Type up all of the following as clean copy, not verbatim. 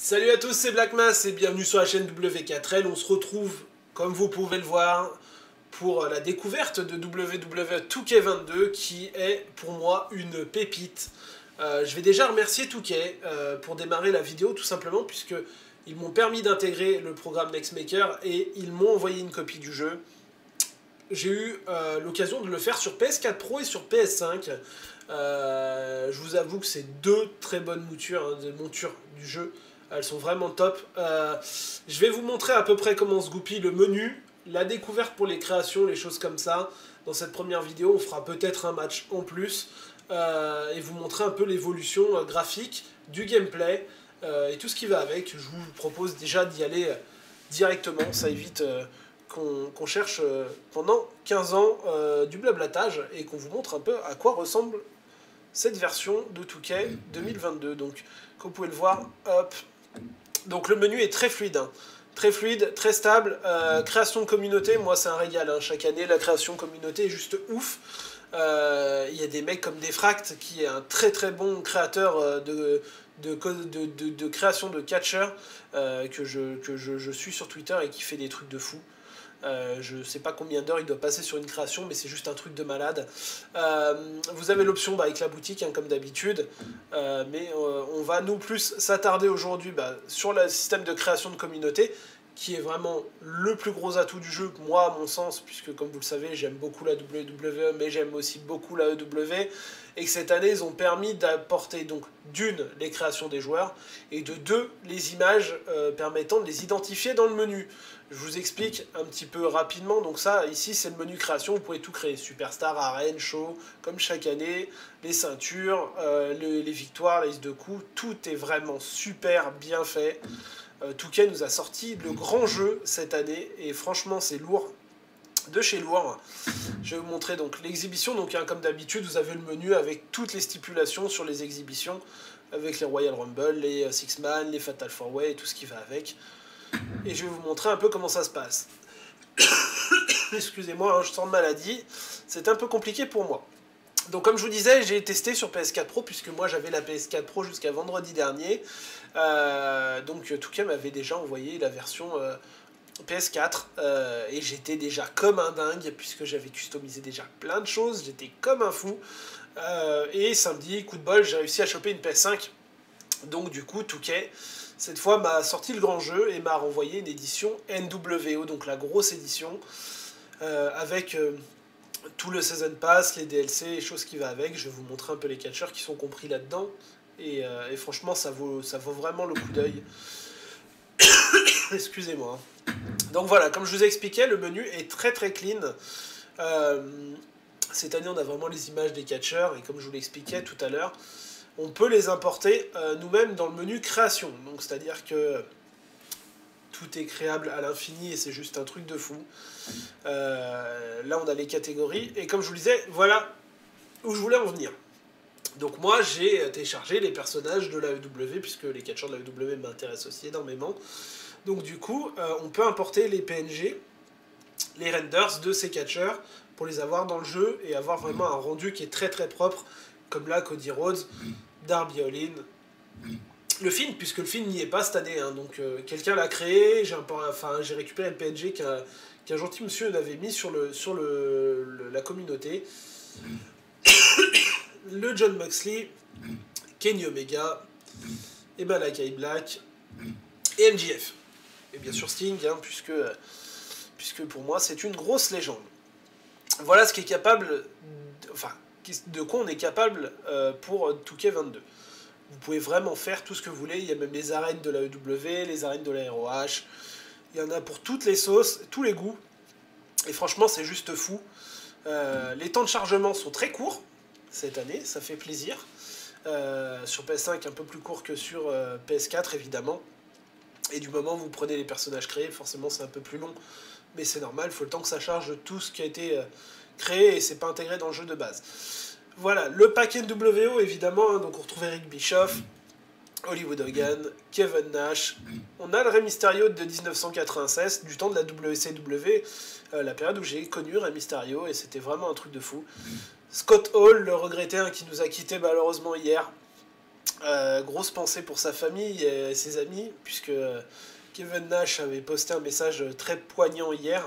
Salut à tous, c'est Blackmass et bienvenue sur la chaîne W4L. On se retrouve, comme vous pouvez le voir, pour la découverte de WWE 2K22 qui est pour moi une pépite. Je vais déjà remercier 2K pour démarrer la vidéo tout simplement puisque ils m'ont permis d'intégrer le programme Nextmaker et ils m'ont envoyé une copie du jeu. J'ai eu l'occasion de le faire sur PS4 Pro et sur PS5. Je vous avoue que c'est deux très bonnes montures, des montures du jeu. Elles sont vraiment top. Je vais vous montrer à peu près comment se goupille le menu, la découverte pour les créations, les choses comme ça. Dans cette première vidéo, on fera peut-être un match en plus. Et vous montrer un peu l'évolution graphique, du gameplay et tout ce qui va avec. Je vous propose déjà d'y aller directement. Ça évite qu'on cherche pendant 15 ans du blablatage et qu'on vous montre un peu à quoi ressemble cette version de 2K 2022. Donc, comme vous pouvez le voir, hop. Donc le menu est très fluide, hein. Très fluide, très stable. Création de communauté, moi c'est un régal, hein. Chaque année la création de communauté est juste ouf. Il y a des mecs comme Defract qui est un très très bon créateur de création de catcheurs que je suis sur Twitter et qui fait des trucs de fou. Je sais pas combien d'heures il doit passer sur une création, mais c'est juste un truc de malade. Vous avez l'option avec la boutique, hein, comme d'habitude, mais on va nous plus s'attarder aujourd'hui sur le système de création de communauté, qui est vraiment le plus gros atout du jeu, moi à mon sens, puisque comme vous le savez, j'aime beaucoup la WWE, mais j'aime aussi beaucoup la EW, et que cette année, ils ont permis d'apporter donc d'une, les créations des joueurs, et de deux, les images permettant de les identifier dans le menu. Je vous explique un petit peu rapidement. Donc ça, ici, c'est le menu création. Vous pouvez tout créer. Superstar, arène, show, comme chaque année. Les ceintures, les victoires, les listes de coups. Tout est vraiment super bien fait. 2K nous a sorti le grand jeu cette année. Et franchement, c'est lourd. De chez lourd. Je vais vous montrer donc l'exhibition. Donc hein, comme d'habitude, vous avez le menu avec toutes les stipulations sur les exhibitions. Avec les Royal Rumble, les Six Man, les Fatal 4-Way et tout ce qui va avec. Et je vais vous montrer un peu comment ça se passe. Excusez-moi, hein, je sens de maladie. C'est un peu compliqué pour moi. Donc comme je vous disais, j'ai testé sur PS4 Pro, puisque moi j'avais la PS4 Pro jusqu'à vendredi dernier. Donc 2K m'avait déjà envoyé la version PS4. Et j'étais déjà comme un dingue, puisque j'avais customisé déjà plein de choses. J'étais comme un fou. Et samedi, coup de bol, j'ai réussi à choper une PS5. Donc du coup, 2K... cette fois, m'a sorti le grand jeu et m'a renvoyé une édition NWO, donc la grosse édition, avec tout le Season Pass, les DLC, les choses qui va avec. Je vais vous montrer un peu les catcheurs qui sont compris là-dedans. Et franchement, ça vaut vraiment le coup d'œil. Excusez-moi. Donc voilà, comme je vous ai expliqué, le menu est très très clean. Cette année, on a vraiment les images des catcheurs, et comme je vous l'expliquais tout à l'heure, on peut les importer nous-mêmes dans le menu création. Donc c'est-à-dire que tout est créable à l'infini et c'est juste un truc de fou. Là on a les catégories et comme je vous le disais, voilà où je voulais en venir. Donc moi j'ai téléchargé les personnages de la EW puisque les catcheurs de la EW m'intéressent aussi énormément. Donc du coup on peut importer les PNG, les renders de ces catcheurs pour les avoir dans le jeu et avoir vraiment un rendu qui est très très propre. Comme là, Cody Rhodes, Darby Allin. Le film, puisque le film n'y est pas cette année, hein, donc quelqu'un l'a créé, j'ai récupéré le PNG qu'un gentil monsieur avait mis sur la communauté. Le John Moxley, Kenny Omega, et Malakai Black, et MJF. Et bien sûr Sting, hein, puisque pour moi c'est une grosse légende. Voilà ce qui est capable... de quoi on est capable pour 2K22. Vous pouvez vraiment faire tout ce que vous voulez. Il y a même les arènes de la EW, les arènes de la ROH. Il y en a pour toutes les sauces, tous les goûts. Et franchement, c'est juste fou. Les temps de chargement sont très courts cette année, ça fait plaisir. Sur PS5, un peu plus court que sur PS4, évidemment. Et du moment où vous prenez les personnages créés, forcément, c'est un peu plus long. Mais c'est normal, il faut le temps que ça charge tout ce qui a été... créé et c'est pas intégré dans le jeu de base. Voilà, le pack NWO évidemment, hein, donc on retrouve Eric Bischoff, Hollywood Hogan, Kevin Nash, on a le Rey Mysterio de 1996, du temps de la WCW, la période où j'ai connu Rey Mysterio et c'était vraiment un truc de fou. Scott Hall, le regretté, hein, qui nous a quitté malheureusement hier, Grosse pensée pour sa famille et ses amis, puisque Kevin Nash avait posté un message très poignant hier.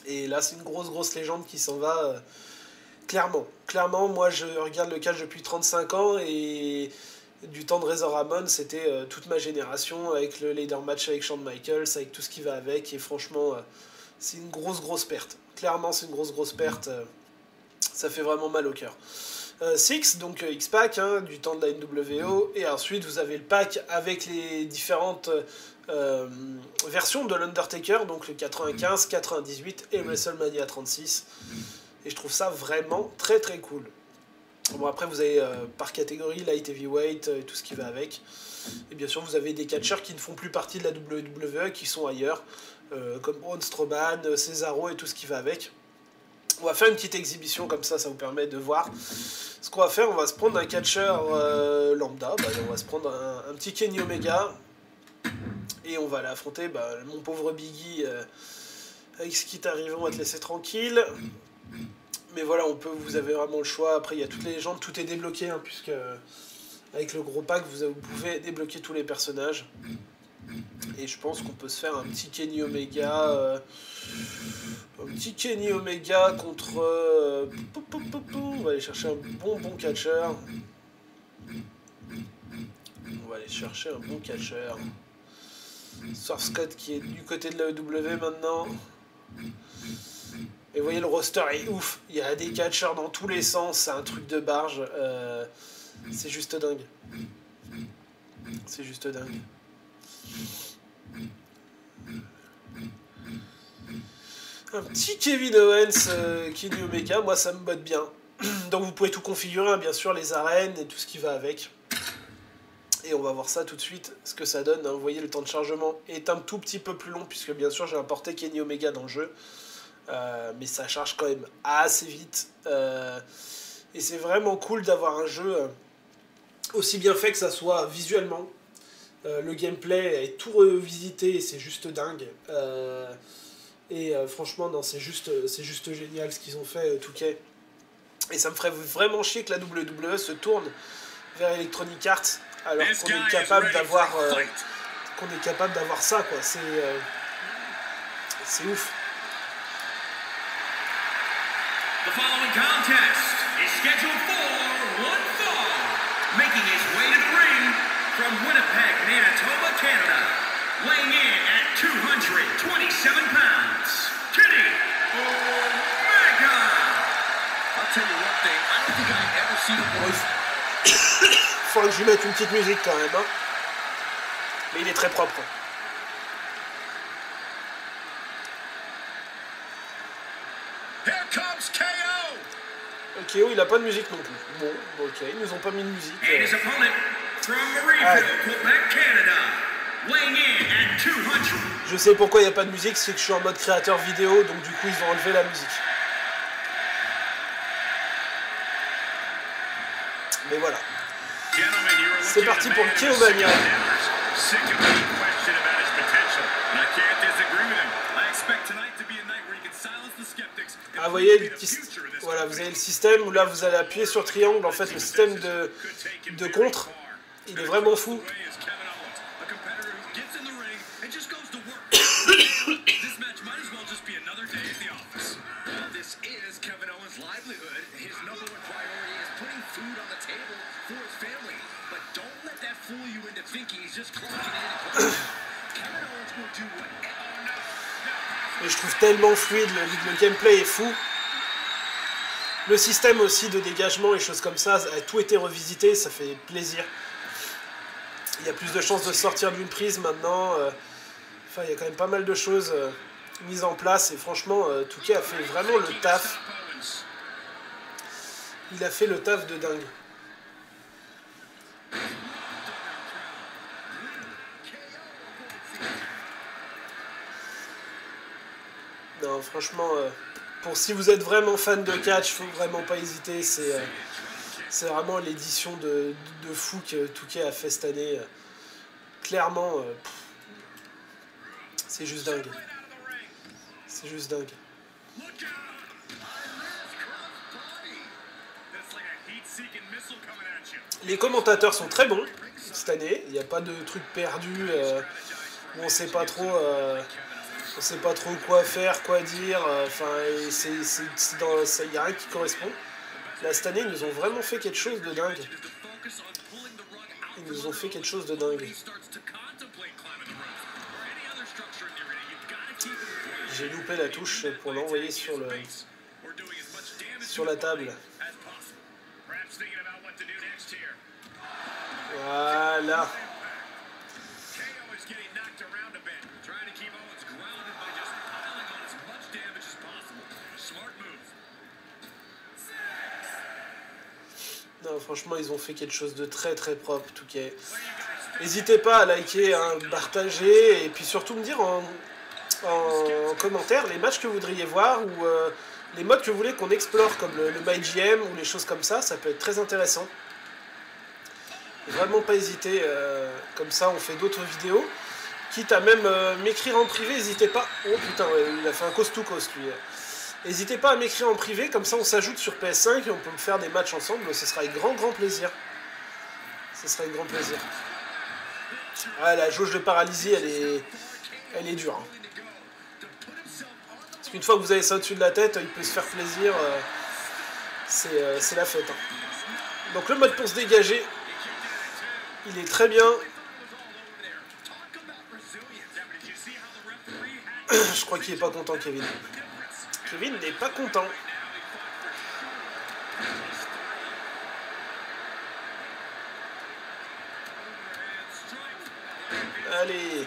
Et là, c'est une grosse légende qui s'en va, clairement, moi, je regarde le catch depuis 35 ans, et du temps de Razor Ramon, c'était toute ma génération, avec le leader match avec Shawn Michaels, avec tout ce qui va avec, et franchement, c'est une grosse perte. Clairement, c'est une grosse perte. Ça fait vraiment mal au cœur. Six, donc X-Pac, hein, du temps de la NWO, et ensuite vous avez le pack avec les différentes versions de l'Undertaker, donc le 95, 98 et WrestleMania 36, et je trouve ça vraiment très cool. Bon, après vous avez par catégorie Light Heavyweight et tout ce qui va avec, et bien sûr vous avez des catcheurs qui ne font plus partie de la WWE, qui sont ailleurs, comme Braun Strowman, Cesaro et tout ce qui va avec. On va faire une petite exhibition comme ça vous permet de voir ce qu'on va faire. On va se prendre un catcheur lambda, on va se prendre un petit Kenny Omega, et on va aller affronter mon pauvre Biggie avec ce qui t'arrive. On va te laisser tranquille. Mais voilà, vous avez vraiment le choix. Après, il y a toutes les légendes, tout est débloqué, hein, puisque avec le gros pack, vous pouvez débloquer tous les personnages. Et je pense qu'on peut se faire un petit Kenny Omega. Contre... on va aller chercher un bon catcheur. Source Scott qui est du côté de la EW maintenant. Et vous voyez, le roster est ouf. Il y a des catcheurs dans tous les sens. C'est un truc de barge. C'est juste dingue. Un petit Kevin Owens, Kenny Omega, moi ça me botte bien. Donc vous pouvez tout configurer, hein, bien sûr, les arènes et tout ce qui va avec. Et on va voir ça tout de suite, ce que ça donne. Hein. Vous voyez, le temps de chargement est un tout petit peu plus long, puisque bien sûr j'ai importé Kenny Omega dans le jeu. Mais ça charge quand même assez vite. Et c'est vraiment cool d'avoir un jeu aussi bien fait, que ça soit visuellement. Le gameplay est tout revisité et c'est juste dingue. Franchement, non, c'est juste génial ce qu'ils ont fait, Touquet. Et ça me ferait vraiment chier que la WWE se tourne vers Electronic Arts, alors qu'on est capable d'avoir ça, quoi. C'est ouf. The following contest is scheduled for one fall, making his way to the ring from Winnipeg, Manitoba, Canada, weighing in at 227 pounds, Kenny Omega. I'll tell you one thing, I don't think I've ever seen a boy. Faudrait que je lui mette une petite musique quand même, hein. Mais il est très propre. Here comes KO. KO, il a pas de musique non plus. Bon, ok, ils nous ont pas mis de musique. And his opponent from Marieville, Quebec, Canada, weighing in at 200. Je sais pourquoi il n'y a pas de musique, c'est que je suis en mode créateur vidéo, donc du coup ils ont enlevé la musique. Mais voilà. C'est parti pour le KO-Mania. Ah, vous voyez, voilà, vous avez le système où là vous allez appuyer sur triangle. En fait, le système de contre, il est vraiment fou. Et je trouve tellement fluide, le gameplay est fou. Le système aussi de dégagement et choses comme ça a tout été revisité, ça fait plaisir. Il y a plus de chances de sortir d'une prise maintenant. Enfin, il y a quand même pas mal de choses mises en place, et franchement, Touquet a fait vraiment le taf. Il a fait le taf de dingue. Non, franchement, si vous êtes vraiment fan de catch, faut vraiment pas hésiter. C'est vraiment l'édition de fou que Touquet a fait cette année. Clairement, c'est juste dingue. C'est juste dingue. Les commentateurs sont très bons cette année. Il n'y a pas de trucs perdus où on sait pas trop quoi faire, quoi dire. Enfin, il n'y a rien qui correspond. Là, cette année, ils nous ont vraiment fait quelque chose de dingue. Ils nous ont fait quelque chose de dingue. J'ai loupé la touche pour l'envoyer sur la table. Voilà. Non, franchement, ils ont fait quelque chose de très très propre, tout cas. N'hésitez pas à liker, hein, partager, et puis surtout me dire en commentaire les matchs que vous voudriez voir ou les modes que vous voulez qu'on explore, comme le MyGM ou les choses comme ça peut être très intéressant. Vraiment pas hésiter, comme ça on fait d'autres vidéos. Quitte à même m'écrire en privé, n'hésitez pas. Oh putain, ouais, il a fait un coast to coast lui. N'hésitez pas à m'écrire en privé, comme ça on s'ajoute sur PS5 et on peut me faire des matchs ensemble, ce sera avec grand plaisir. Ce sera avec grand plaisir. Ah, la jauge de paralysie, elle est dure. Hein. Parce qu'une fois que vous avez ça au-dessus de la tête, il peut se faire plaisir. C'est la fête. Hein. Donc le mode pour se dégager, il est très bien. Je crois qu'il est pas content, Kevin. Kevin n'est pas content. Allez.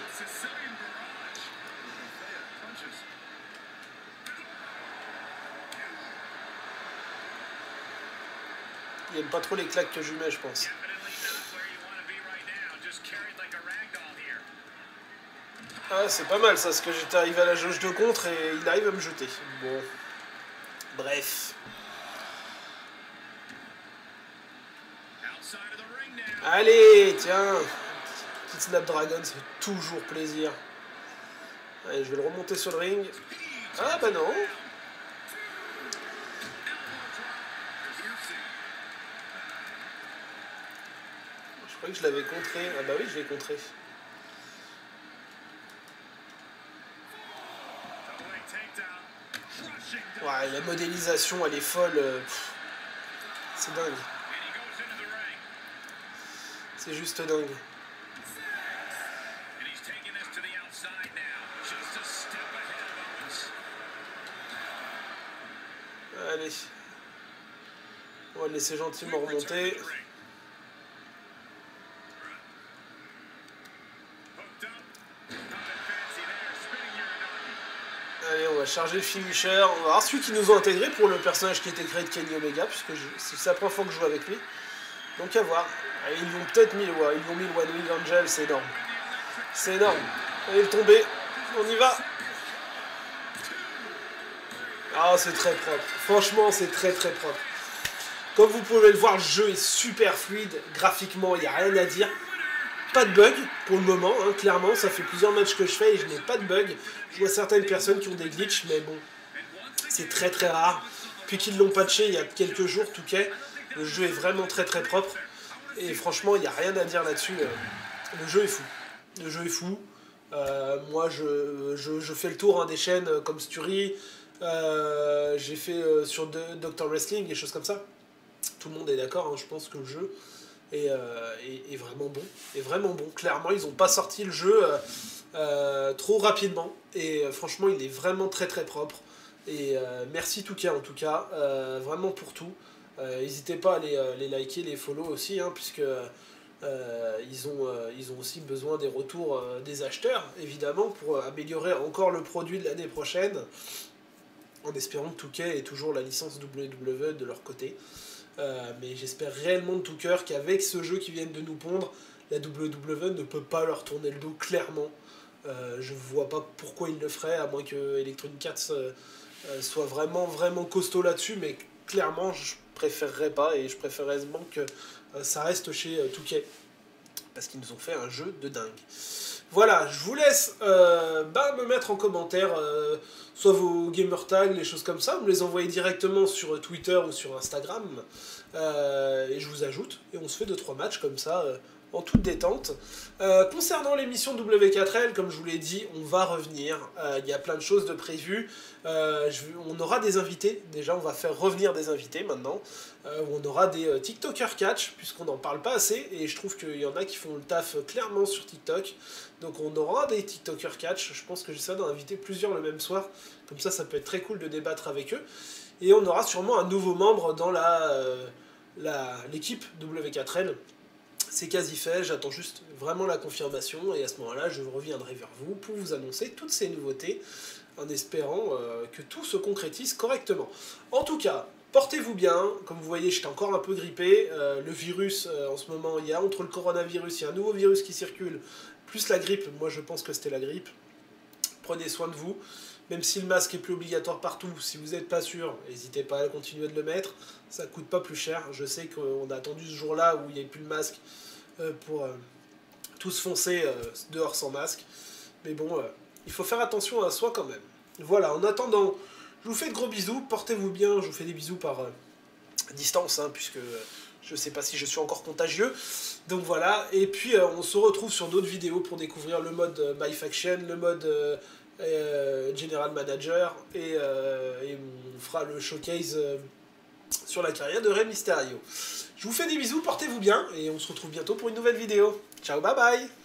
Il aime pas trop les claques que je lui mets, je pense. Ah, c'est pas mal ça, parce que j'étais arrivé à la jauge de contre et il arrive à me jeter. Bon. Bref. Allez, tiens. Petite Snapdragon, ça fait toujours plaisir. Allez, je vais le remonter sur le ring. Ah bah non. Je croyais que je l'avais contré. Ah bah oui, je l'ai contré. Ouais, la modélisation, elle est folle. C'est dingue. C'est juste dingue. Allez. On va le laisser gentiment remonter. Allez, on va charger le finisher. On va voir celui qui nous ont intégré pour le personnage qui était créé de Kenny Omega, puisque c'est la première fois que je joue avec lui. Donc à voir. Allez, ils l'ont peut-être mis, ouais, ils l'ont mis le One Wing Angel, c'est énorme. C'est énorme. Allez, le tomber. On y va. Ah, c'est très propre. Franchement, c'est très très propre. Comme vous pouvez le voir, le jeu est super fluide. Graphiquement, il n'y a rien à dire. Pas de bug pour le moment, hein, clairement. Ça fait plusieurs matchs que je fais et je n'ai pas de bug. Je vois certaines personnes qui ont des glitches, mais bon, c'est très très rare. Puis qu'ils l'ont patché il y a quelques jours, tout cas, le jeu est vraiment très très propre. Et franchement, il n'y a rien à dire là-dessus. Le jeu est fou. Le jeu est fou. Moi, je fais le tour, hein, des chaînes comme Sturi. J'ai fait sur Dr Wrestling, des choses comme ça. Tout le monde est d'accord, hein, je pense que le jeu est vraiment bon. Est vraiment bon. Clairement, ils n'ont pas sorti le jeu trop rapidement. Et franchement, il est vraiment très très propre. Et merci Touquet en tout cas, vraiment pour tout. N'hésitez pas à les liker, les follow aussi, hein, puisque ils ont aussi besoin des retours des acheteurs, évidemment, pour améliorer encore le produit de l'année prochaine. En espérant que Touquet ait toujours la licence WWE de leur côté. Mais j'espère réellement de tout cœur qu'avec ce jeu qui viennent de nous pondre, la WWE ne peut pas leur tourner le dos, clairement. Je vois pas pourquoi ils le feraient, à moins que Electronic Arts soit vraiment costaud là-dessus, mais clairement je préférerais pas, et je préférerais que ça reste chez Touquet, parce qu'ils nous ont fait un jeu de dingue. Voilà, je vous laisse me mettre en commentaire soit vos gamer tags, les choses comme ça, vous me les envoyez directement sur Twitter ou sur Instagram. et je vous ajoute, et on se fait 2-3 matchs comme ça, en toute détente. Concernant l'émission W4L, comme je vous l'ai dit, on va revenir, il y a plein de choses de prévues, on aura des invités, déjà on va faire revenir des invités maintenant, on aura des TikTokers catch, puisqu'on n'en parle pas assez, et je trouve qu'il y en a qui font le taf clairement sur TikTok, donc on aura des TikTokers catch, je pense que j'essaie d'en inviter plusieurs le même soir, comme ça peut être très cool de débattre avec eux, et on aura sûrement un nouveau membre dans l'équipe W4L. C'est quasi fait, j'attends juste vraiment la confirmation, et à ce moment-là, je reviendrai vers vous pour vous annoncer toutes ces nouveautés, en espérant que tout se concrétise correctement. En tout cas, portez-vous bien, comme vous voyez, j'étais encore un peu grippé, le virus, en ce moment, il y a entre le coronavirus, il y a un nouveau virus qui circule, plus la grippe, moi je pense que c'était la grippe. Prenez soin de vous, même si le masque est plus obligatoire partout, si vous n'êtes pas sûr, n'hésitez pas à continuer de le mettre, ça coûte pas plus cher. Je sais qu'on a attendu ce jour-là où il n'y avait plus le masque pour tous foncer dehors sans masque, mais bon, il faut faire attention à soi quand même. Voilà, en attendant, je vous fais de gros bisous, portez-vous bien, je vous fais des bisous par distance, hein, puisque je sais pas si je suis encore contagieux, donc voilà, et puis on se retrouve sur d'autres vidéos pour découvrir le mode My Faction, le mode General Manager, et on fera le showcase sur la carrière de Rey Mysterio. Je vous fais des bisous, portez-vous bien, et on se retrouve bientôt pour une nouvelle vidéo. Ciao, bye bye!